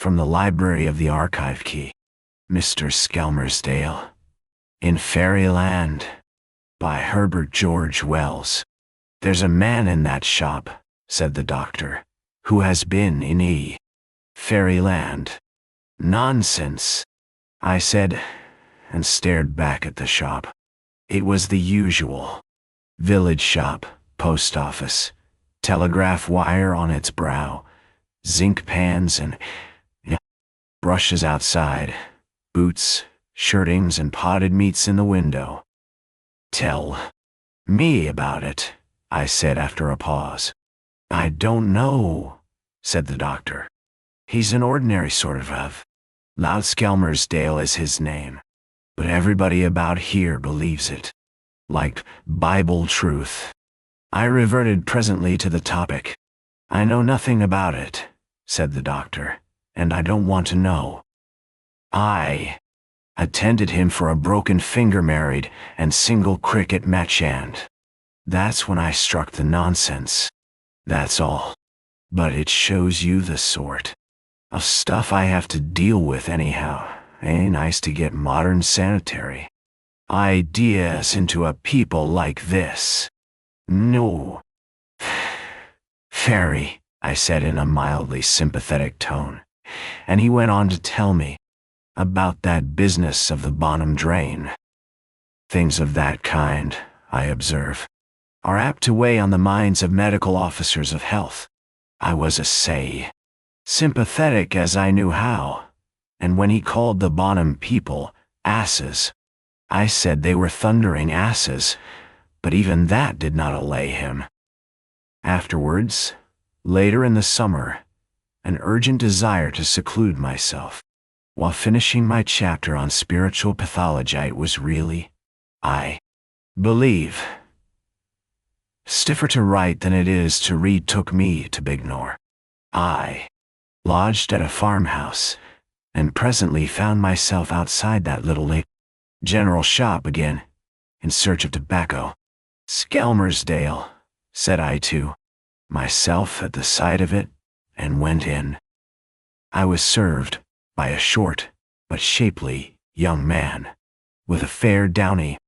From the library of the archive key. Mr. Skelmersdale. In Fairyland. By Herbert George Wells. There's a man in that shop, said the doctor, who has been in Fairyland. Nonsense, I said, and stared back at the shop. It was the usual. Village shop, post office, telegraph wire on its brow, zinc pans and brushes outside, boots, shirtings and potted meats in the window. Tell me about it, I said after a pause. I don't know, said the doctor. He's an ordinary sort of Loud Skelmersdale is his name, but everybody about here believes it. Like Bible truth. I reverted presently to the topic. I know nothing about it, said the doctor, and I don't want to know. I attended him for a broken finger married and single cricket match and that's when I struck the nonsense. That's all. But it shows you the sort of stuff I have to deal with anyhow. Ain't nice to get modern sanitary ideas into a people like this. No. Fairy, I said in a mildly sympathetic tone, and he went on to tell me about that business of the Bonham drain. Things of that kind, I observe, are apt to weigh on the minds of medical officers of health. I was sympathetic as I knew how, and when he called the Bonham people asses, I said they were thundering asses, but even that did not allay him. Afterwards, later in the summer, an urgent desire to seclude myself, while finishing my chapter on spiritual pathology was really, I believe, stiffer to write than it is to read took me to Bignor. I lodged at a farmhouse, and presently found myself outside that little general shop again, in search of tobacco. Skelmersdale, said I to myself at the sight of it, and went in. I was served by a short, but shapely, young man, with a fair downy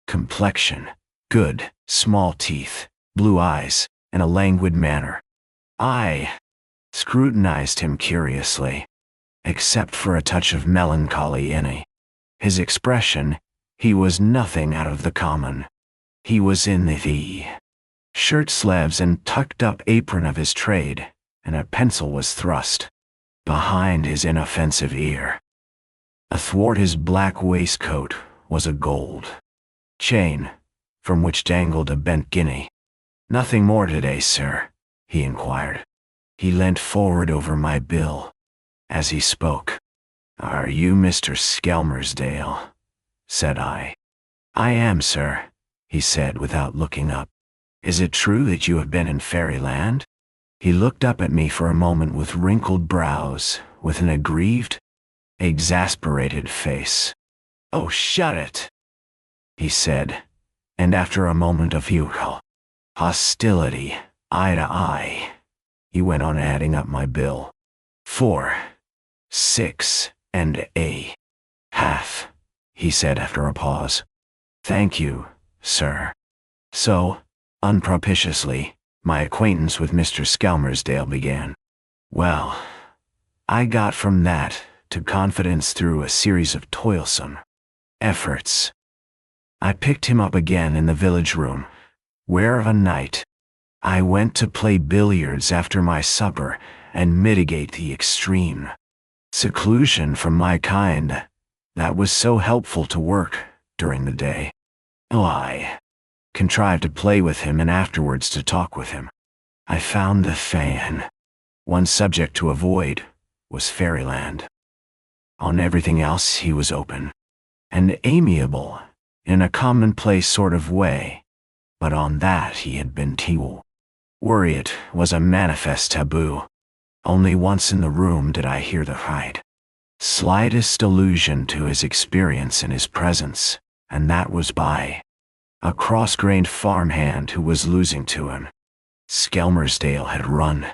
complexion, good, small teeth, blue eyes, and a languid manner. I scrutinized him curiously, except for a touch of melancholy in his expression. He was nothing out of the common. He was in the shirt sleeves and tucked-up apron of his trade, and a pencil was thrust behind his inoffensive ear. Athwart his black waistcoat was a gold chain, from which dangled a bent guinea. "Nothing more today, sir?" he inquired. He leant forward over my bill as he spoke. "Are you Mr. Skelmersdale?" said I. "I am, sir," he said without looking up. "Is it true that you have been in Fairyland?" He looked up at me for a moment with wrinkled brows, with an aggrieved, exasperated face. "Oh, shut it," he said, and after a moment of hostility, eye to eye, he went on adding up my bill. 4, 6, and a half, he said after a pause. "Thank you, sir." So, unpropitiously, my acquaintance with Mr. Skelmersdale began. Well, I got from that to confidence through a series of toilsome efforts. I picked him up again in the village room, where of a night I went to play billiards after my supper and mitigate the extreme seclusion from my kind that was so helpful to work during the day. I contrived to play with him and afterwards to talk with him. I found the one subject to avoid was Fairyland. On everything else he was open and amiable in a commonplace sort of way, but on that he had been Worried was a manifest taboo. Only once in the room did I hear the slightest allusion to his experience in his presence, and that was by a cross-grained farmhand who was losing to him. Skelmersdale had run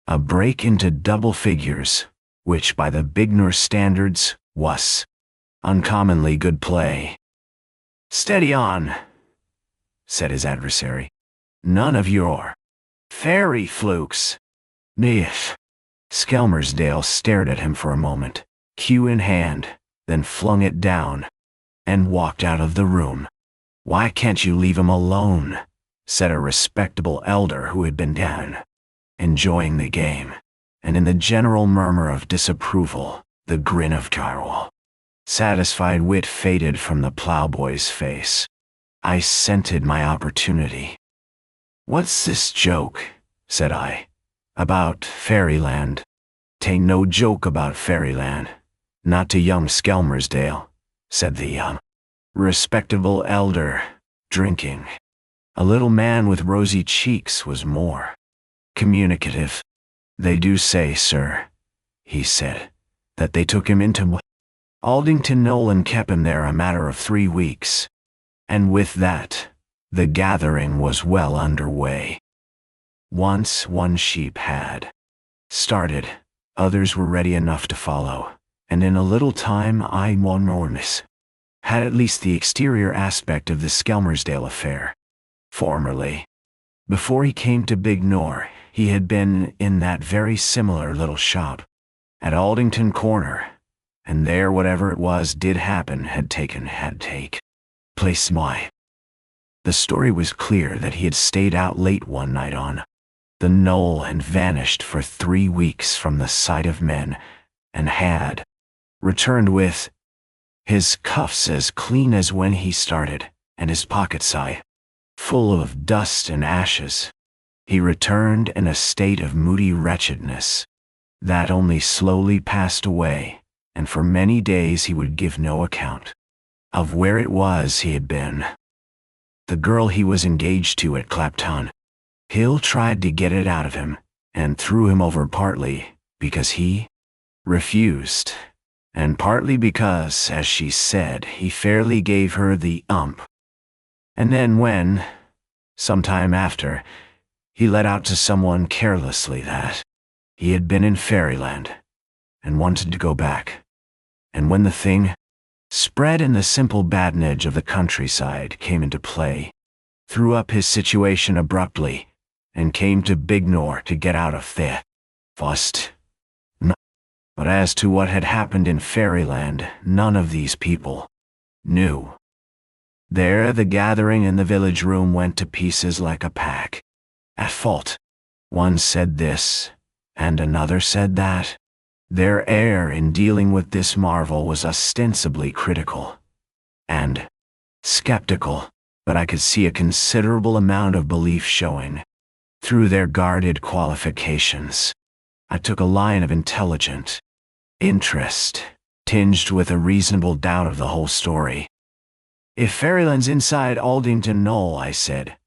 a break into double figures which by the Bignor standards was uncommonly good play. "Steady on," said his adversary. "None of your fairy flukes." "Miff." Skelmersdale stared at him for a moment, cue in hand, then flung it down, and walked out of the room. "Why can't you leave him alone?" said a respectable elder who had been down, enjoying the game, and in the general murmur of disapproval, the grin of satisfied wit faded from the plowboy's face. I scented my opportunity. "What's this joke?" said I. "About Fairyland?" "'Tain't no joke about Fairyland. Not to young Skelmersdale," said the respectable elder, drinking. A little man with rosy cheeks was more communicative. "They do say, sir," he said, "that they took him into Aldington Knoll and kept him there a matter of 3 weeks. And with that, the gathering was well underway. Once one sheep had started, others were ready enough to follow, and in a little time I had at least the exterior aspect of the Skelmersdale affair. Formerly, before he came to Bignor, he had been in that very similar little shop at Aldington Corner, and there whatever it was did happen had take place. Why? The story was clear that he had stayed out late one night on the knoll and vanished for 3 weeks from the sight of men, and had returned with his cuffs as clean as when he started, and his pockets full of dust and ashes. He returned in a state of moody wretchedness that only slowly passed away, and for many days he would give no account of where it was he had been. The girl he was engaged to at Clapton Hill tried to get it out of him, and threw him over partly because he refused, and partly because, as she said, he fairly gave her the ump. And then when, some time after, he let out to someone carelessly that he had been in Fairyland and wanted to go back, and when the thing spread and the simple badinage of the countryside came into play, threw up his situation abruptly and came to Bignor to get out of there. First. But as to what had happened in Fairyland, none of these people knew. There the gathering in the village room went to pieces like a pack at fault. One said this, and another said that. Their air in dealing with this marvel was ostensibly critical and skeptical, but I could see a considerable amount of belief showing through their guarded qualifications. I took a line of intelligent interest, tinged with a reasonable doubt of the whole story. "If Fairyland's inside Aldington Knoll," I said,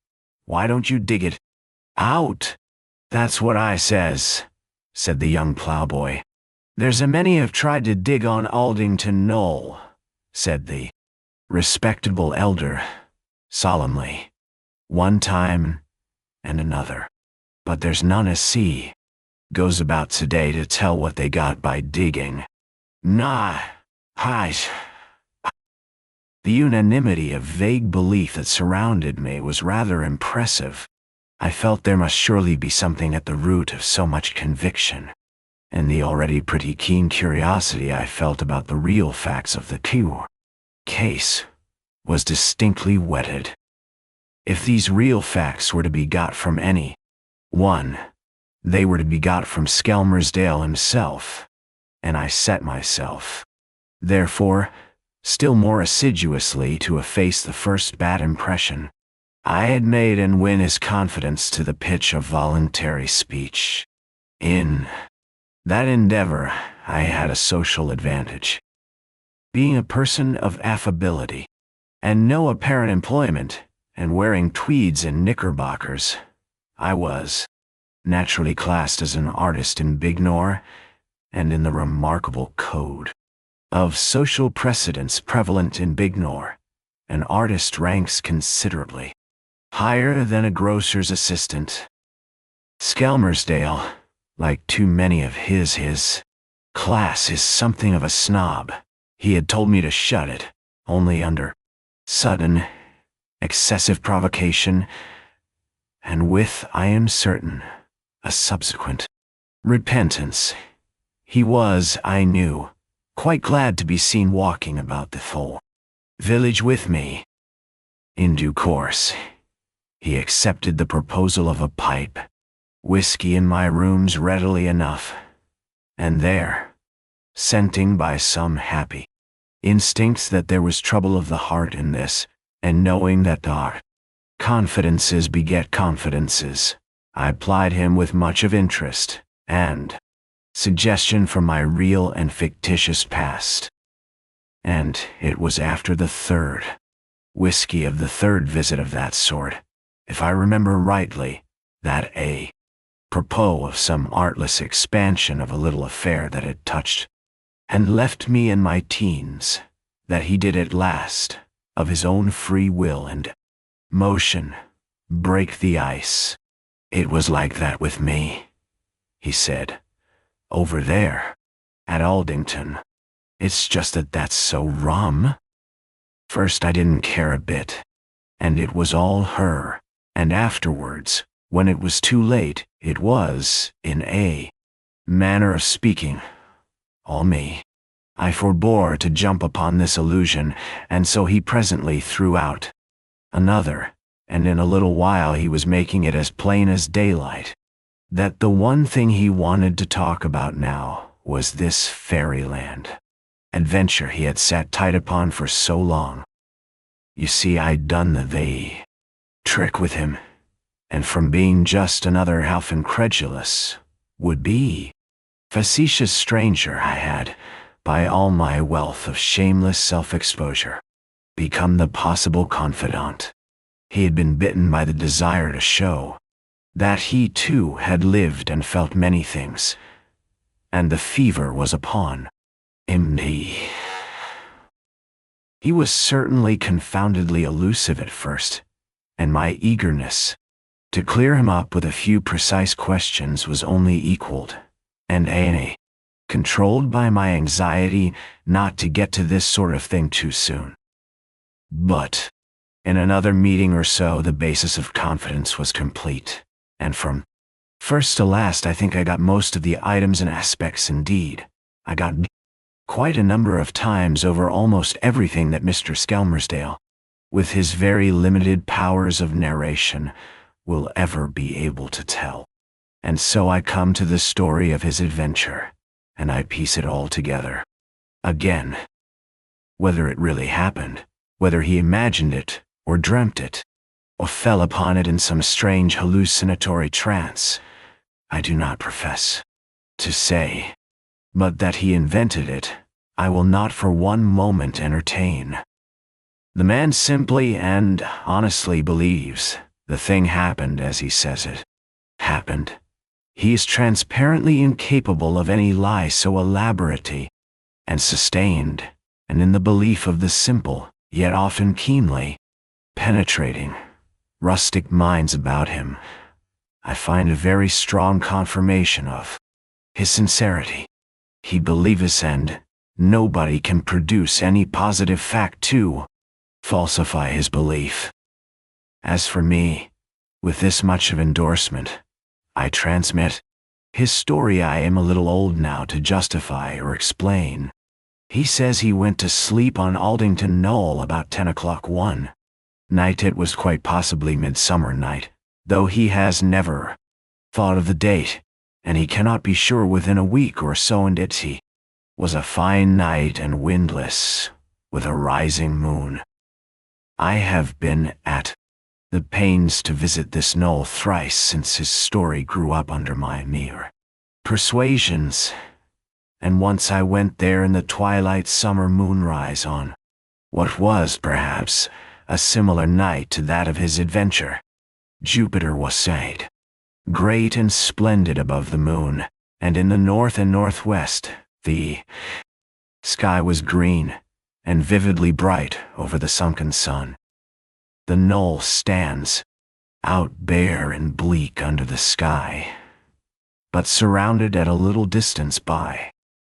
"why don't you dig it out?" "That's what I says," said the young plowboy. "There's a many have tried to dig on Aldington Knoll," said the respectable elder, solemnly. "One time and another. But there's none as goes about today to tell what they got by digging. Nah, hi." The unanimity of vague belief that surrounded me was rather impressive. I felt there must surely be something at the root of so much conviction, and the already pretty keen curiosity I felt about the real facts of the case was distinctly whetted. If these real facts were to be got from any one, they were to be got from Skelmersdale himself, and I set myself, therefore, still more assiduously to efface the first bad impression I had made and win his confidence to the pitch of voluntary speech. In that endeavor, I had a social advantage. Being a person of affability, and no apparent employment, and wearing tweeds and knickerbockers, I was naturally classed as an artist in Bignor, and in the remarkable code of social precedence prevalent in Bignor, an artist ranks considerably higher than a grocer's assistant. Skelmersdale, like too many of his Class is something of a snob. He had told me to shut it, only under sudden, excessive provocation, and with, I am certain, a subsequent repentance. He was, I knew, quite glad to be seen walking about the whole village with me. In due course, he accepted the proposal of a pipe, whiskey in my rooms readily enough, and there, scenting by some happy instincts that there was trouble of the heart in this, and knowing that our confidences beget confidences, I plied him with much of interest and suggestion from my real and fictitious past. And it was after the third whiskey of the third visit of that sort, if I remember rightly, that a propos of some artless expansion of a little affair that had touched and left me in my teens, that he did at last, of his own free will and motion, break the ice. It was like that with me, he said, over there, at Aldington. It's just that that's so rum. First I didn't care a bit, and it was all her, and afterwards, when it was too late, it was, in a manner of speaking, all me. I forbore to jump upon this illusion, and so he presently threw out another, and in a little while he was making it as plain as daylight that the one thing he wanted to talk about now was this Fairyland adventure he had sat tight upon for so long. You see, I'd done the trick with him, and from being just another half incredulous, would-be facetious stranger, I had, by all my wealth of shameless self-exposure, become the possible confidant. He had been bitten by the desire to show that he too had lived and felt many things, and the fever was upon him. He was certainly confoundedly elusive at first, and my eagerness to clear him up with a few precise questions was only equaled, and controlled by my anxiety not to get to this sort of thing too soon. But in another meeting or so the basis of confidence was complete, and from first to last I think I got most of the items and aspects. Indeed, I got quite a number of times over almost everything that Mr. Skelmersdale, with his very limited powers of narration, will ever be able to tell. And so I come to the story of his adventure, and I piece it all together. Again, whether it really happened, whether he imagined it, or dreamt it, or fell upon it in some strange hallucinatory trance, I do not profess to say, but that he invented it, I will not for one moment entertain. The man simply and honestly believes the thing happened as he says it happened. He is transparently incapable of any lie so elaborate and sustained, and in the belief of the simple, yet often keenly penetrating, rustic minds about him, I find a very strong confirmation of his sincerity. He believes, and nobody can produce any positive fact to falsify his belief. As for me, with this much of endorsement, I transmit his story. I am a little old now to justify or explain. He says he went to sleep on Aldington Knoll about 10 o'clock one night. It was quite possibly Midsummer Night, though he has never thought of the date, and he cannot be sure within a week or so, and it was a fine night and windless, with a rising moon. I have been at the pains to visit this knoll thrice since his story grew up under my mere persuasions, and once I went there in the twilight summer moonrise on what was, perhaps, a similar night to that of his adventure. Jupiter was set great and splendid above the moon, and in the north and northwest the sky was green and vividly bright over the sunken sun. The knoll stands out bare and bleak under the sky, but surrounded at a little distance by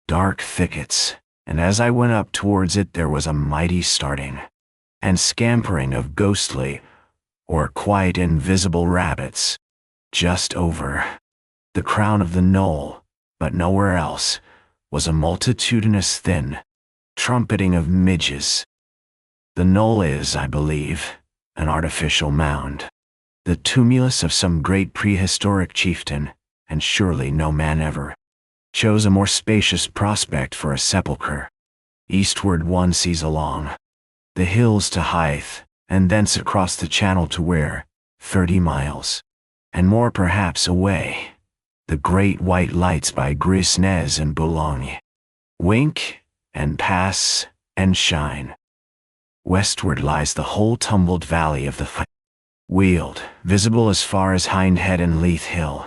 dark thickets, and as I went up towards it there was a mighty starting and scampering of ghostly or quite invisible rabbits. Just over the crown of the knoll, but nowhere else, was a multitudinous thin trumpeting of midges. The knoll is, I believe, an artificial mound, the tumulus of some great prehistoric chieftain, and surely no man ever chose a more spacious prospect for a sepulchre. Eastward one sees along the hills to Hythe, and thence across the channel to where, 30 miles, and more perhaps away, the great white lights by Grisnez and Boulogne wink, and pass, and shine. Westward lies the whole tumbled valley of the Weald, visible as far as Hindhead and Leith Hill,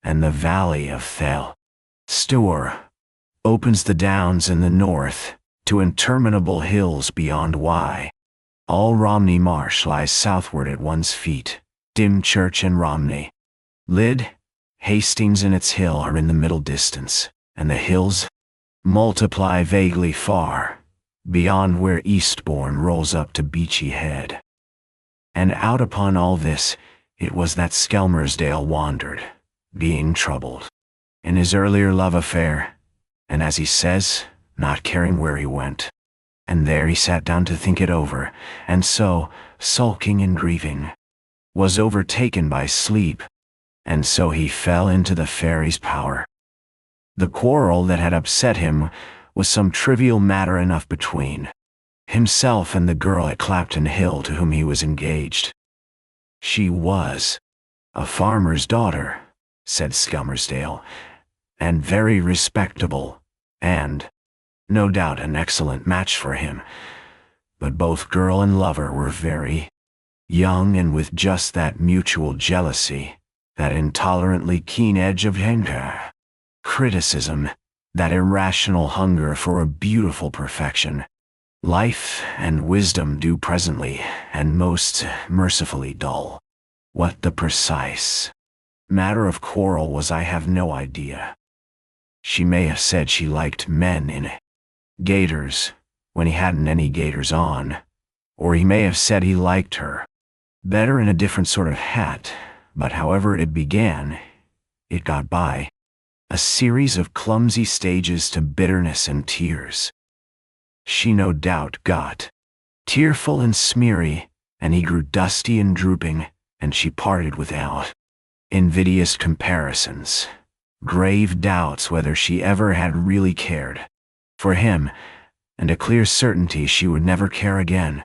and the valley of Thale Stour opens the downs in the north to interminable hills beyond Wye. All Romney Marsh lies southward at one's feet. Dymchurch and Romney, Lydd, Hastings and its hill are in the middle distance, and the hills multiply vaguely far, beyond where Eastbourne rolls up to Beachy Head. And out upon all this, it was that Skelmersdale wandered, being troubled in his earlier love affair, and as he says, not caring where he went. And there he sat down to think it over, and so, sulking and grieving, was overtaken by sleep, and so he fell into the fairy's power. The quarrel that had upset him was some trivial matter enough between himself and the girl at Clapton Hill to whom he was engaged. She was a farmer's daughter, said Skelmersdale, and very respectable, and no doubt an excellent match for him. But both girl and lover were very young, and with just that mutual jealousy, that intolerantly keen edge of criticism, that irrational hunger for a beautiful perfection, life and wisdom do presently and most mercifully dull. What the precise matter of quarrel was I have no idea. She may have said she liked men in gaiters when he hadn't any gaiters on, or he may have said he liked her better in a different sort of hat, but however it began, it got by a series of clumsy stages to bitterness and tears. She no doubt got tearful and smeary, and he grew dusty and drooping, and she parted without invidious comparisons, grave doubts whether she ever had really cared for him, and a clear certainty she would never care again.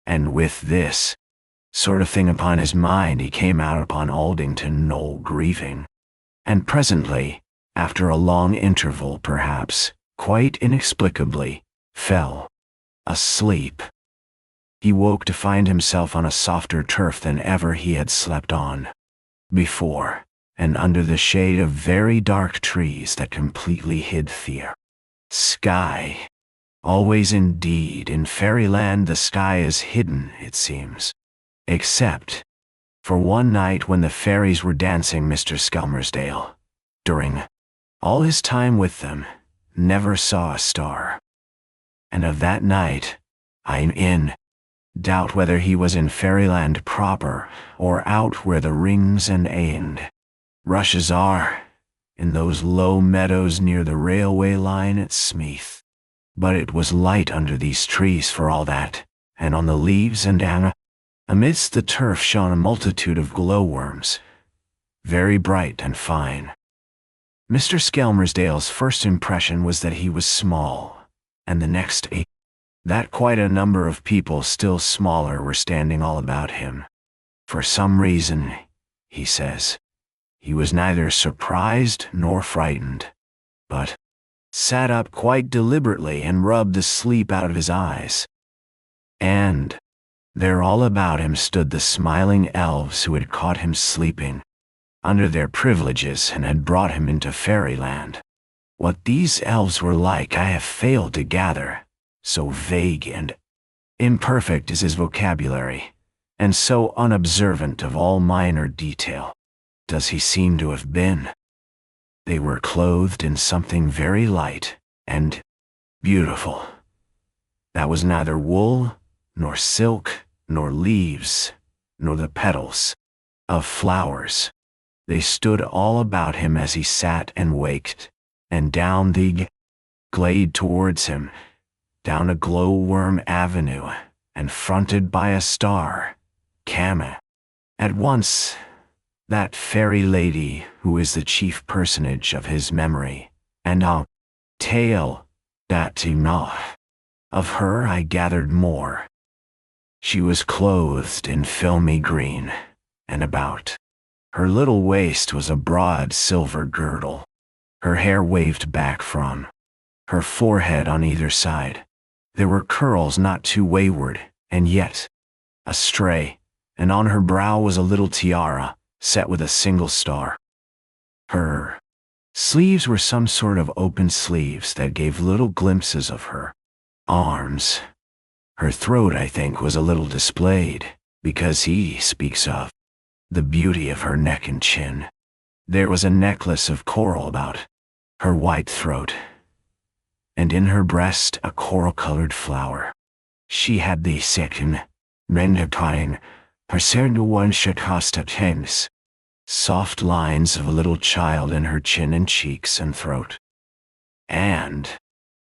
And with this sort of thing upon his mind, he came out upon Aldington Knoll grieving, and presently, after a long interval perhaps, quite inexplicably, fell asleep. He woke to find himself on a softer turf than ever he had slept on before, and under the shade of very dark trees that completely hid the sky. Always indeed, in Fairyland the sky is hidden, it seems, except for one night when the fairies were dancing. Mr. Skelmersdale, during all his time with them, never saw a star. And of that night, I'm in doubt whether he was in Fairyland proper, or out where the rings and rushes are, in those low meadows near the railway line at Smeeth. But it was light under these trees for all that, and on the leaves and amidst the turf shone a multitude of glowworms, very bright and fine. Mr. Skelmersdale's first impression was that he was small, and the next that quite a number of people still smaller were standing all about him. For some reason, he says, he was neither surprised nor frightened, but sat up quite deliberately and rubbed the sleep out of his eyes. And there all about him stood the smiling elves who had caught him sleeping under their privileges and had brought him into Fairyland. What these elves were like I have failed to gather, so vague and imperfect is his vocabulary, and so unobservant of all minor detail does he seem to have been. They were clothed in something very light, and beautiful. That was neither wool, nor silk, nor leaves, nor the petals of flowers. They stood all about him as he sat and waked, and down the glade towards him, down a glowworm avenue, and fronted by a star, came at once that fairy lady who is the chief personage of his memory, and a tale that of her I gathered more. She was clothed in filmy green, and about her little waist was a broad silver girdle. Her hair waved back from her forehead on either side. There were curls not too wayward, and yet astray, and on her brow was a little tiara, set with a single star. Her sleeves were some sort of open sleeves that gave little glimpses of her arms. Her throat, I think, was a little displayed, because he speaks of the beauty of her neck and chin. There was a necklace of coral about her white throat, and in her breast a coral-colored flower. She had the second rendipine, her certain one should cost at hens. Soft lines of a little child in her chin and cheeks and throat. And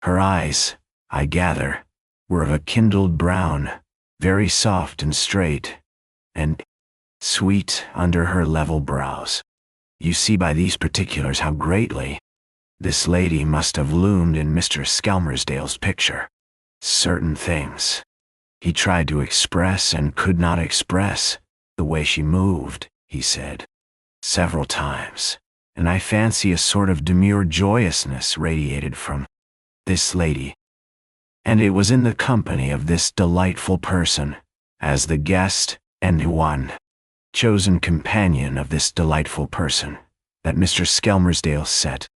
her eyes, I gather, were of a kindled brown, very soft and straight, and sweet under her level brows. You see by these particulars how greatly this lady must have loomed in Mr. Skelmersdale's picture. Certain things he tried to express and could not express, the way she moved, he said, several times, and I fancy a sort of demure joyousness radiated from this lady. And it was in the company of this delightful person, as the guest and one chosen companion of this delightful person, that Mr. Skelmersdale set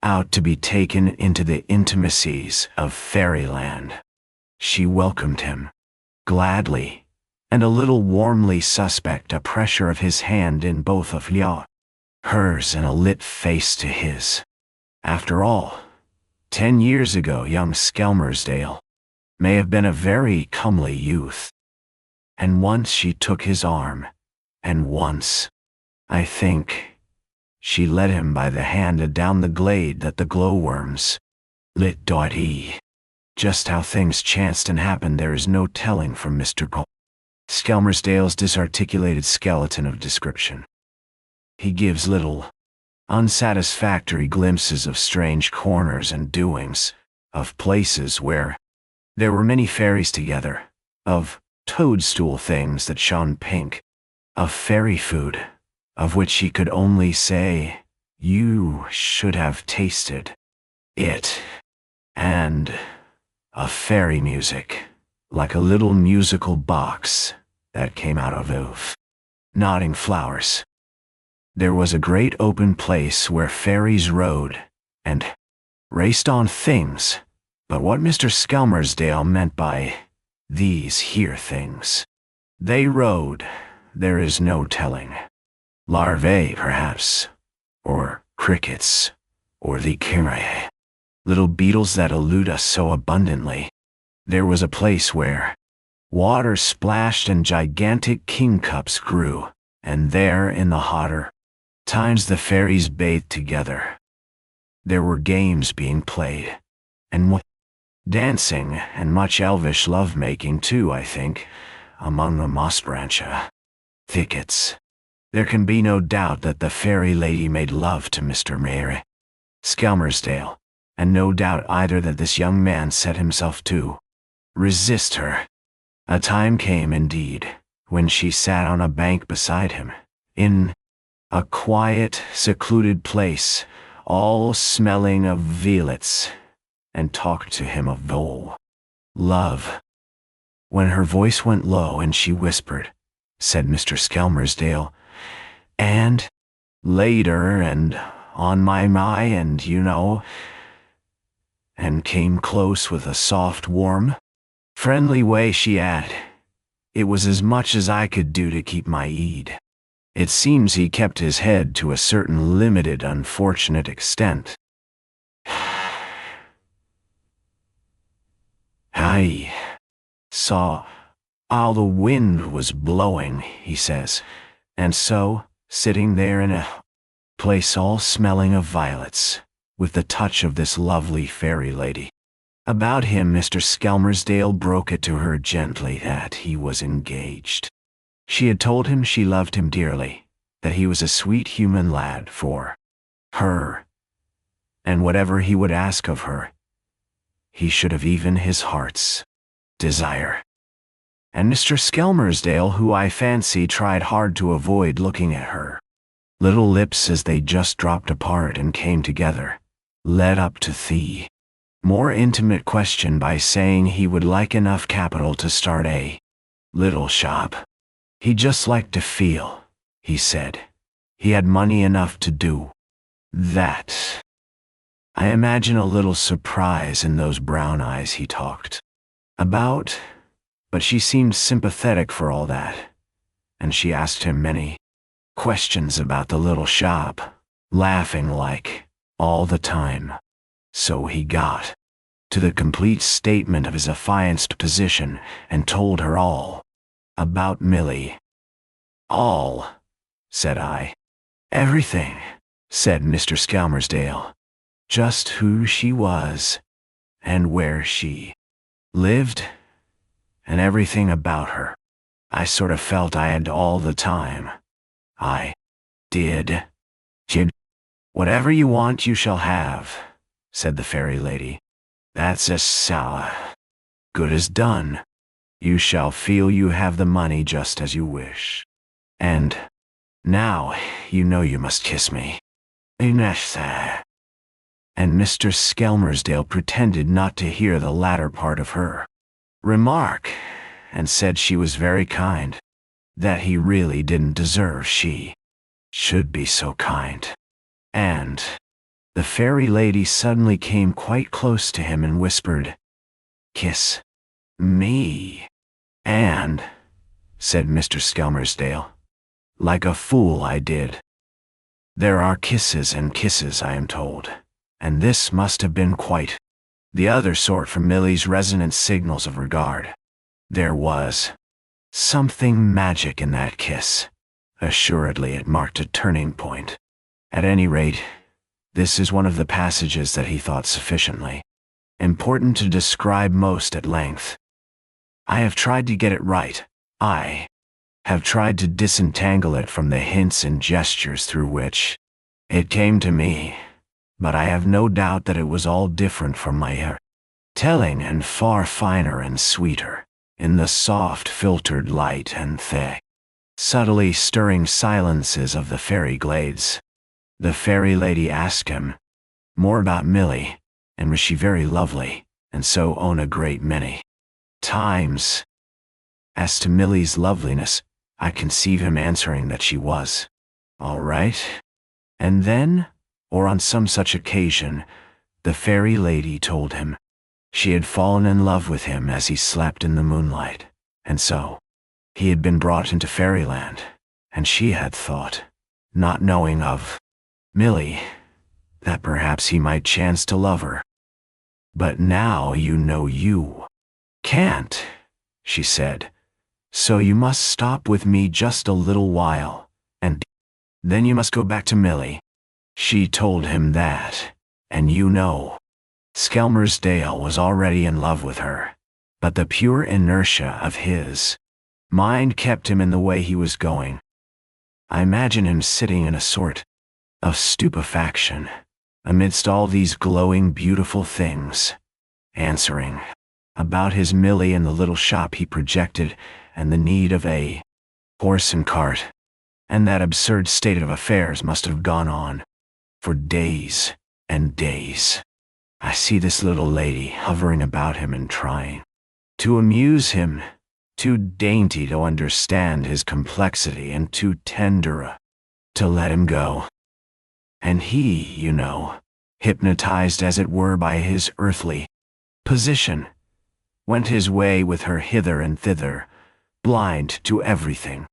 out to be taken into the intimacies of Fairyland. She welcomed him gladly, and a little warmly suspect a pressure of his hand in both of hers and a lit face to his. After all, 10 years ago young Skelmersdale may have been a very comely youth. And once she took his arm, and once, I think, she led him by the hand down the glade that the glowworms lit. Just how things chanced and happened there is no telling from Mr. Skelmersdale's disarticulated skeleton of description. He gives little, unsatisfactory glimpses of strange corners and doings, of places where there were many fairies together, of toadstool things that shone pink, of fairy food, of which he could only say, "You should have tasted it," and of fairy music, like a little musical box that came out of nodding flowers. There was a great open place where fairies rode and raced on things, but what Mr. Skelmersdale meant by these here things they rode, there is no telling. Larvae, perhaps, or crickets, or the chirae, little beetles that elude us so abundantly. There was a place where water splashed and gigantic kingcups grew, and there in the hotter times the fairies bathed together. There were games being played, and dancing, and much elvish love-making too, I think, among the moss branch thickets. There can be no doubt that the fairy lady made love to Mr. Skelmersdale, and no doubt either that this young man set himself to resist her. A time came, indeed, when she sat on a bank beside him, in a quiet, secluded place, all smelling of violets, and talked to him of love. When her voice went low and she whispered, said Mr. Skelmersdale, and later, and on my mind, you know, and came close with a soft, warm, friendly way she added, it was as much as I could do to keep my eed. It seems he kept his head to a certain limited, unfortunate extent. I saw how the wind was blowing, he says, and so, sitting there in a place all smelling of violets, with the touch of this lovely fairy lady about him, Mr. Skelmersdale broke it to her gently that he was engaged. She had told him she loved him dearly, that he was a sweet human lad for her, and whatever he would ask of her, he should have even his heart's desire. And Mr. Skelmersdale, who I fancy tried hard to avoid looking at her little lips as they just dropped apart and came together, led up to the more intimate question by saying he would like enough capital to start a little shop. He'd just like to feel, he said, he had money enough to do that. I imagine a little surprise in those brown eyes he talked about, but she seemed sympathetic for all that, and she asked him many questions about the little shop, laughing like all the time. So he got to the complete statement of his affianced position and told her all about Millie. All, said I. Everything, said Mr. Skelmersdale. Just who she was, and where she lived, and everything about her. I sort of felt I had all the time. I did. Whatever you want you shall have, said the fairy lady. That's as good as done. You shall feel you have the money just as you wish. And now you know you must kiss me. And Mr. Skelmersdale pretended not to hear the latter part of her remark, and said she was very kind, that he really didn't deserve she should be so kind. And the fairy lady suddenly came quite close to him and whispered, "Kiss me." And, said Mr. Skelmersdale, like a fool I did. There are kisses and kisses, I am told, and this must have been quite the other sort from Millie's resonant signals of regard. There was something magic in that kiss. Assuredly it marked a turning point. At any rate, this is one of the passages that he thought sufficiently important to describe most at length. I have tried to get it right. I have tried to disentangle it from the hints and gestures through which it came to me, but I have no doubt that it was all different from my telling and far finer and sweeter, in the soft filtered light and thick, subtly stirring silences of the fairy glades. The fairy lady asked him more about Millie, and was she very lovely, and so on a great many times. As to Millie's loveliness, I conceive him answering that she was all right. And then, or on some such occasion, the fairy lady told him she had fallen in love with him as he slept in the moonlight, and so he had been brought into Fairyland, and she had thought, not knowing of Millie, that perhaps he might chance to love her. But now you know you can't, she said, so you must stop with me just a little while, and then you must go back to Millie. She told him that, and you know, Skelmersdale was already in love with her, but the pure inertia of his mind kept him in the way he was going. I imagine him sitting in a sort of stupefaction, amidst all these glowing beautiful things, answering about his Millie and the little shop he projected, and the need of a horse and cart, and that absurd state of affairs must have gone on for days and days. I see this little lady hovering about him and trying to amuse him, too dainty to understand his complexity and too tender to let him go. And he, you know, hypnotized as it were by his earthly position, went his way with her hither and thither, blind to everything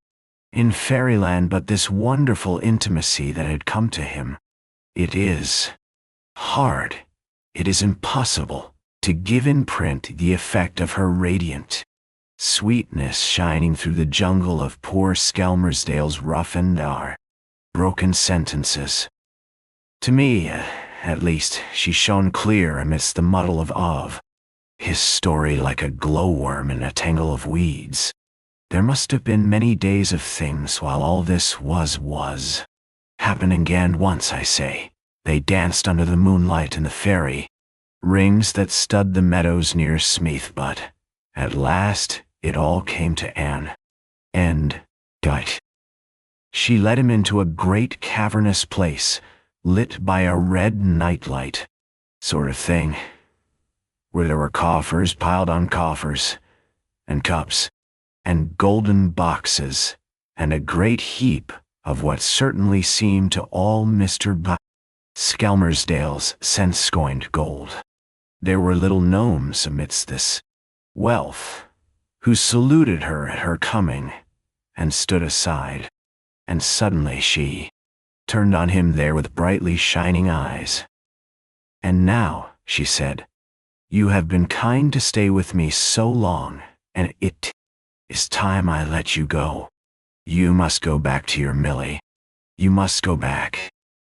in Fairyland but this wonderful intimacy that had come to him. It is hard, it is impossible to give in print the effect of her radiant sweetness shining through the jungle of poor Skelmersdale's rough and broken sentences. To me, at least, she shone clear amidst the muddle of his story like a glowworm in a tangle of weeds. There must have been many days of things while all this was happening again once, I say. They danced under the moonlight in the fairy rings that stud the meadows near Smeath, but at last it all came to an end. She led him into a great cavernous place, lit by a red nightlight sort of thing, where there were coffers piled on coffers, and cups, and golden boxes, and a great heap of what certainly seemed to all Mr. Skelmersdale's sense-coined gold. There were little gnomes amidst this wealth, who saluted her at her coming, and stood aside, and suddenly she turned on him there with brightly shining eyes. "And now," she said, "you have been kind to stay with me so long, and it is time I let you go. You must go back to your Millie. You must go back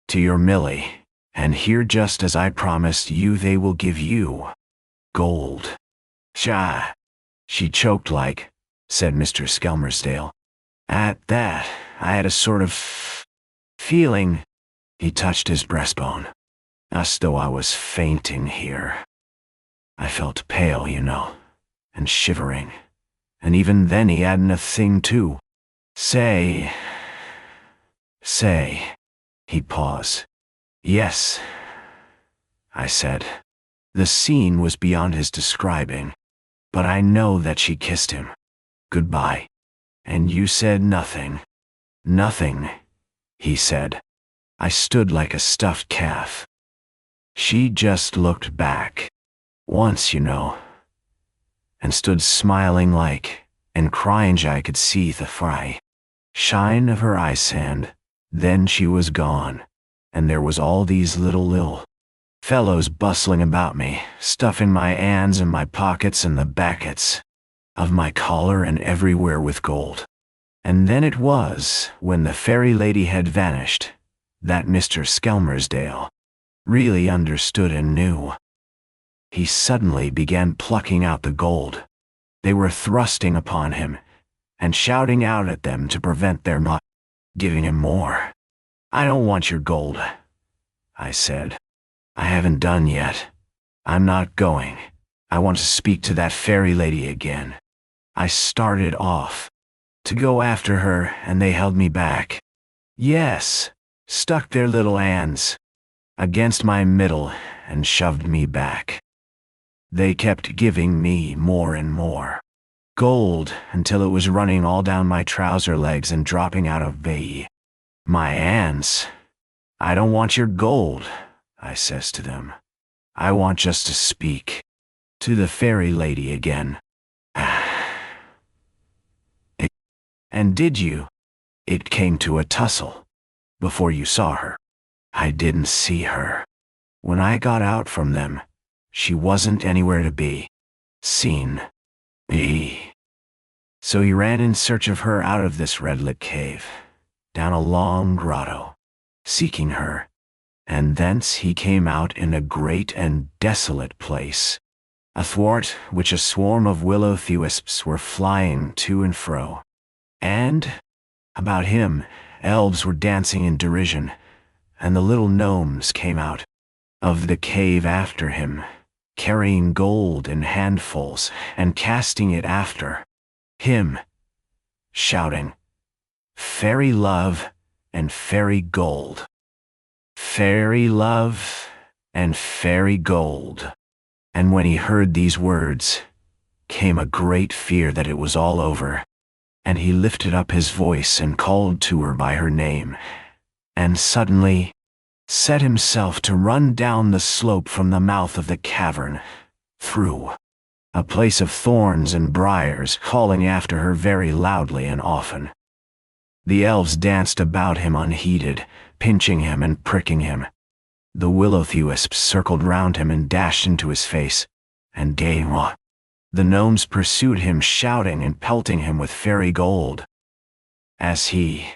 to your Millie, and here, just as I promised you, they will give you gold." She choked like, said Mr. Skelmersdale. At that, I had a sort of feeling, he touched his breastbone, as though I was fainting here. I felt pale, you know, and shivering, and even then he hadn't a thing to say. He paused. "Yes," I said. The scene was beyond his describing, but I know that she kissed him goodbye, and you said nothing. "Nothing," he said. I stood like a stuffed calf. She just looked back once, you know, and stood smiling like, and crying. I could see the shine of her eye sand. Then she was gone, and there was all these little fellows bustling about me, stuffing my hands and my pockets and the backets of my collar and everywhere with gold. And then it was, when the fairy lady had vanished, that Mr. Skelmersdale really understood and knew. He suddenly began plucking out the gold. They were thrusting upon him, and shouting out at them to prevent their not giving him more. "I don't want your gold," I said. "I haven't done yet. I'm not going. I want to speak to that fairy lady again." I started off to go after her, and they held me back. Yes, stuck their little hands against my middle and shoved me back. They kept giving me more and more gold until it was running all down my trouser legs and dropping out of my hands. "I don't want your gold," I says to them. "I want just to speak to the fairy lady again." "And did you?" "It came to a tussle before you saw her." "I didn't see her. When I got out from them, she wasn't anywhere to be seen." So he ran in search of her out of this red-lit cave, down a long grotto, seeking her, and thence he came out in a great and desolate place, athwart which a swarm of will-o'-the-wisps were flying to and fro. And about him, elves were dancing in derision, and the little gnomes came out of the cave after him, carrying gold in handfuls and casting it after him, shouting, "Fairy love and fairy gold. Fairy love and fairy gold." And when he heard these words, came a great fear that it was all over, and he lifted up his voice and called to her by her name, and suddenly set himself to run down the slope from the mouth of the cavern, through a place of thorns and briars, calling after her very loudly and often. The elves danced about him unheeded, pinching him and pricking him. The will-o'-the-wisps circled round him and dashed into his face, and Gawa. The gnomes pursued him, shouting and pelting him with fairy gold. As he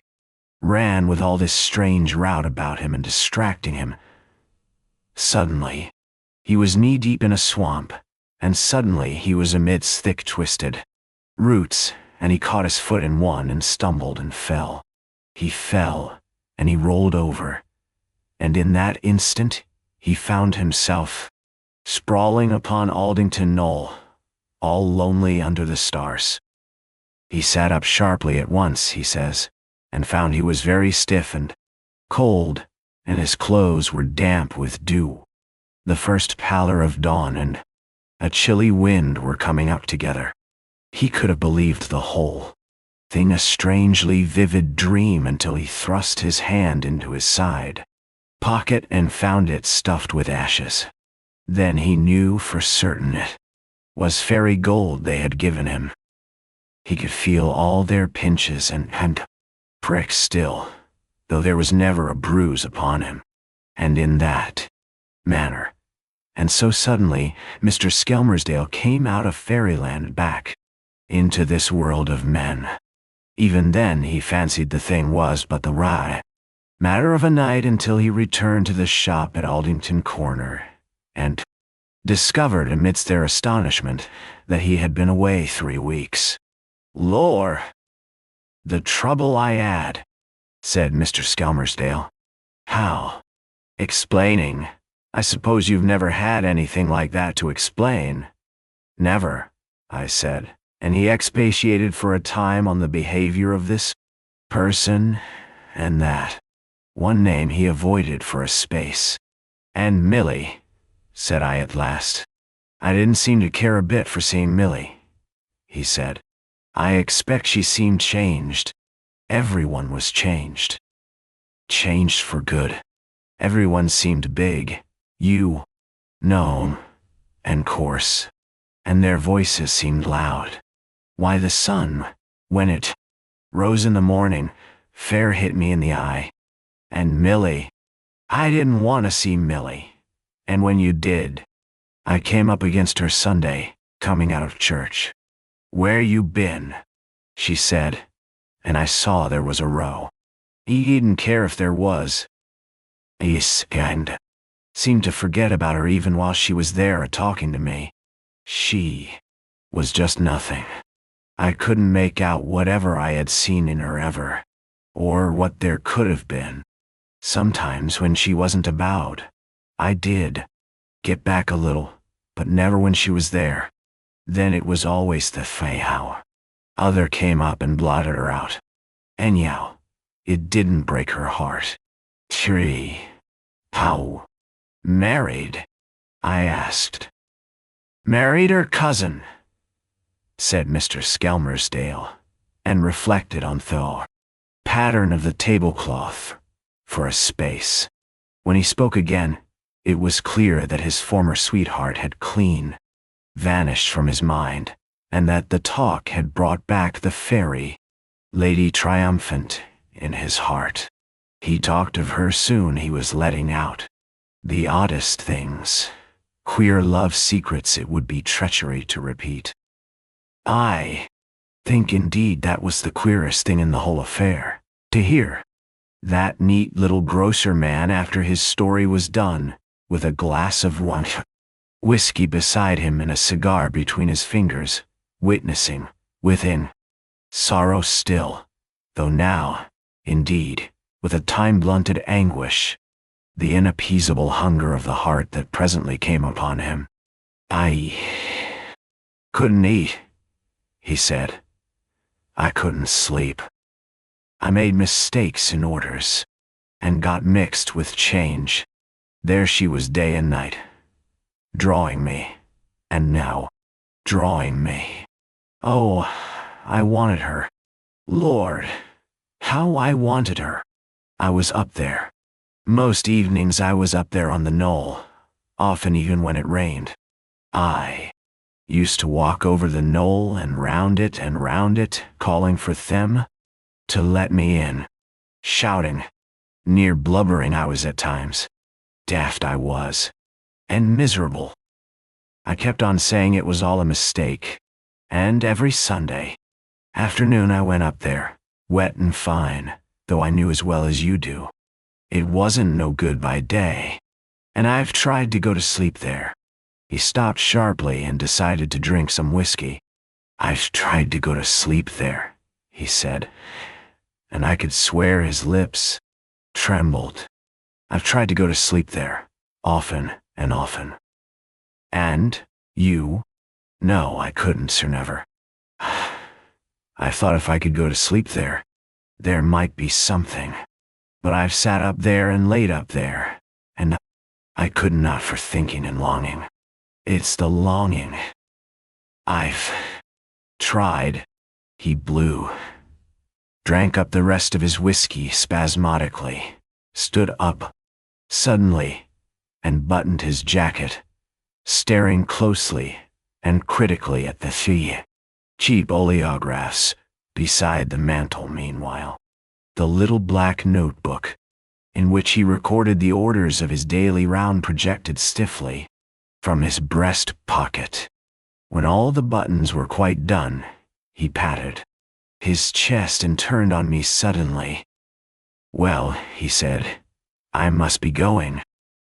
ran with all this strange rout about him and distracting him, suddenly he was knee-deep in a swamp, and suddenly he was amidst thick twisted roots, and he caught his foot in one and stumbled and fell. He fell, and he rolled over, and in that instant he found himself sprawling upon Aldington Knoll, all lonely under the stars. He sat up sharply at once, he says, and found he was very stiff and cold, and his clothes were damp with dew. The first pallor of dawn and a chilly wind were coming up together. He could have believed the whole thing a strangely vivid dream until he thrust his hand into his side pocket and found it stuffed with ashes. Then he knew for certain it was fairy gold they had given him. He could feel all their pinches and pricks still, though there was never a bruise upon him. And in that manner, and so suddenly, Mr. Skelmersdale came out of Fairyland back into this world of men. Even then he fancied the thing was but the matter of a night until he returned to the shop at Aldington Corner, and discovered amidst their astonishment that he had been away 3 weeks. "Lor, the trouble I had," said Mr. Skelmersdale. "How?" "Explaining. I suppose you've never had anything like that to explain." "Never," I said, and he expatiated for a time on the behavior of this person and that. One name he avoided for a space. "And Millie," said I at last. "I didn't seem to care a bit for seeing Millie," he said. "I expect she seemed changed. Everyone was changed. Changed for good. Everyone seemed big, you know, and coarse, and their voices seemed loud. Why, the sun, when it rose in the morning, fair hit me in the eye. And Millie, I didn't want to see Millie. And when you did, I came up against her Sunday, coming out of church. 'Where you been?' she said, and I saw there was a row. He didn't care if there was. He seemed to forget about her even while she was there a-talking to me. She was just nothing. I couldn't make out whatever I had seen in her ever, or what there could have been. Sometimes when she wasn't about, I did get back a little, but never when she was there. Then it was always the how other came up and blotted her out. Anyhow, it didn't break her heart. Tree. How? Married? I asked. Married her cousin, said Mr. Skelmersdale, and reflected on the pattern of the tablecloth for a space. When he spoke again, it was clear that his former sweetheart had clean vanished from his mind, and that the talk had brought back the fairy lady triumphant in his heart. He talked of her soon. He was letting out the oddest things, queer love secrets it would be treachery to repeat. I think indeed that was the queerest thing in the whole affair, to hear that neat little grocer man after his story was done, with a glass of whiskey beside him and a cigar between his fingers, witnessing, within sorrow still, though now, indeed, with a time-blunted anguish, the inappeasable hunger of the heart that presently came upon him. I couldn't eat, he said. I couldn't sleep. I made mistakes in orders, and got mixed with change. There she was day and night, drawing me, and now, drawing me. Oh, I wanted her. Lord, how I wanted her. I was up there. Most evenings I was up there on the knoll, often even when it rained. I used to walk over the knoll and round it, calling for them to let me in. Shouting, near blubbering I was at times. Daft I was, and miserable. I kept on saying it was all a mistake. And every Sunday afternoon I went up there, wet and fine, though I knew as well as you do. It wasn't no good by day. And I've tried to go to sleep there. He stopped sharply and decided to drink some whiskey. I've tried to go to sleep there, he said, and I could swear his lips trembled. I've tried to go to sleep there, often and often. And you? No, I couldn't, Sir Never. I thought if I could go to sleep there, there might be something. But I've sat up there and laid up there, and I could not for thinking and longing. It's the longing. I've tried. He blew, drank up the rest of his whiskey spasmodically, stood up suddenly, and buttoned his jacket, staring closely and critically at the cheap oleographs beside the mantel meanwhile. The little black notebook, in which he recorded the orders of his daily round, projected stiffly from his breast pocket. When all the buttons were quite done, he patted his chest and turned on me suddenly. Well, he said, I must be going.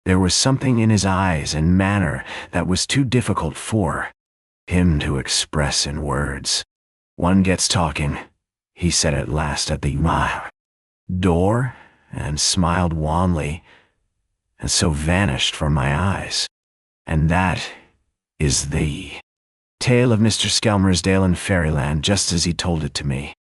There was something in his eyes and manner that was too difficult for him to express in words. One gets talking, he said at last at the door, and smiled wanly, and so vanished from my eyes. And that is the tale of Mr. Skelmersdale in Fairyland, just as he told it to me.